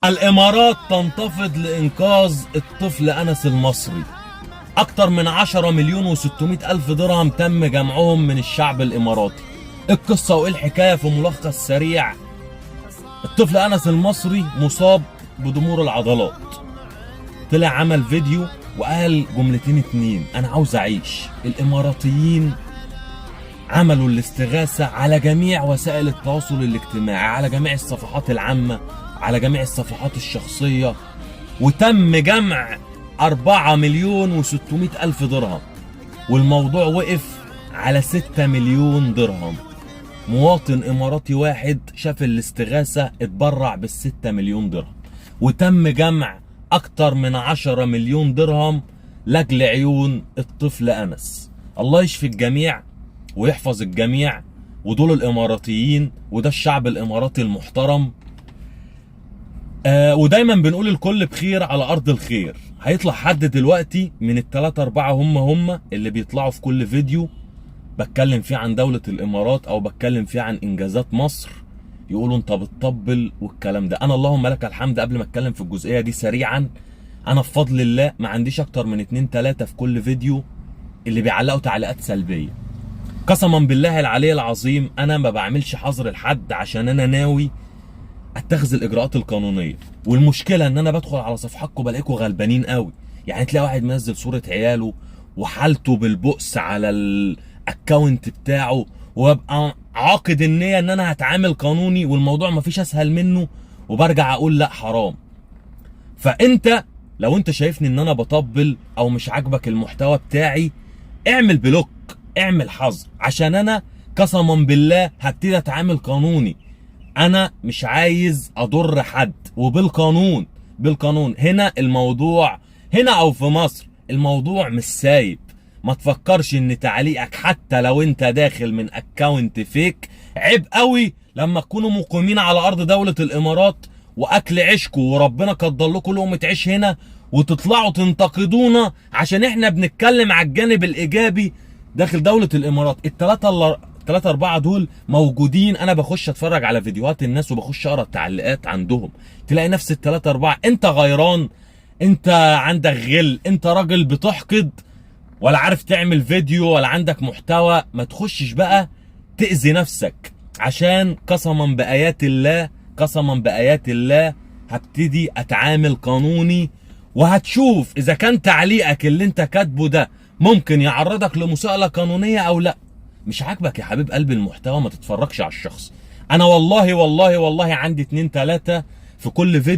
الامارات تنتفض لانقاذ الطفل انس المصري. اكتر من 10 مليون و600 الف درهم تم جمعهم من الشعب الاماراتي. القصه وايه الحكايه في ملخص سريع. الطفل انس المصري مصاب بضمور العضلات، طلع عمل فيديو وقال جملتين اتنين: انا عاوز اعيش. الاماراتيين عملوا الاستغاثة على جميع وسائل التواصل الاجتماعي، على جميع الصفحات العامة، على جميع الصفحات الشخصية، وتم جمع 4 مليون و600 ألف درهم، والموضوع وقف على 6 مليون درهم. مواطن إماراتي واحد شاف الاستغاثة اتبرع بال6 مليون درهم، وتم جمع أكتر من 10 مليون درهم لأجل عيون الطفل أنس. الله يشفي الجميع ويحفظ الجميع، ودول الاماراتيين وده الشعب الاماراتي المحترم. ودايما بنقول الكل بخير على ارض الخير. هيطلع حد دلوقتي من الثلاثة اربعة هم اللي بيطلعوا في كل فيديو بتكلم فيه عن دولة الامارات او بتكلم فيه عن انجازات مصر، يقولوا انت بتطبل والكلام ده. انا اللهم لك الحمد. قبل ما اتكلم في الجزئية دي سريعا، انا بفضل الله ما عنديش اكتر من 2 3 في كل فيديو اللي بيعلقوا تعليقات سلبية. قسما بالله العلي العظيم انا ما بعملش حظر لحد، عشان انا ناوي اتخذ الاجراءات القانونيه. والمشكله ان انا بدخل على صفحاتكم بلاقيكم غلبانين قوي. يعني تلاقي واحد منزل صوره عياله وحالته بالبؤس على الاكونت بتاعه، وابقى عاقد النيه ان انا هتعامل قانوني، والموضوع ما فيش اسهل منه، وبرجع اقول لا حرام. فانت لو انت شايفني ان انا بطبل او مش عاجبك المحتوى بتاعي، اعمل بلوك، اعمل حظر، عشان انا قسما بالله هبتدي اتعامل قانوني. انا مش عايز اضر حد، وبالقانون هنا الموضوع، هنا او في مصر الموضوع مش سايب. ما تفكرش ان تعليقك حتى لو انت داخل من اكاونت فيك عيب قوي لما تكونوا مقيمين على ارض دولة الامارات واكل عيشكم وربنا قدر لكم لقمة عيش هنا، وتطلعوا تنتقدونا عشان احنا بنتكلم على الجانب الايجابي داخل دولة الامارات. الثلاثة اربعة دول موجودين، انا بخش اتفرج على فيديوهات الناس وبخش اقرا التعليقات عندهم، تلاقي نفس الثلاثة اربعة. انت غيران، انت عندك غل، انت راجل بتحقد ولا عارف تعمل فيديو ولا عندك محتوى. ما تخشش بقى تأذي نفسك، عشان قسما بآيات الله هبتدي اتعامل قانوني، وهتشوف اذا كان تعليقك اللي انت كاتبه ده ممكن يعرضك لمساءلة قانونية او لا. مش عاجبك يا حبيب قلبي المحتوى، ما تتفرجش على الشخص. انا والله عندي 2 3 في كل فيديو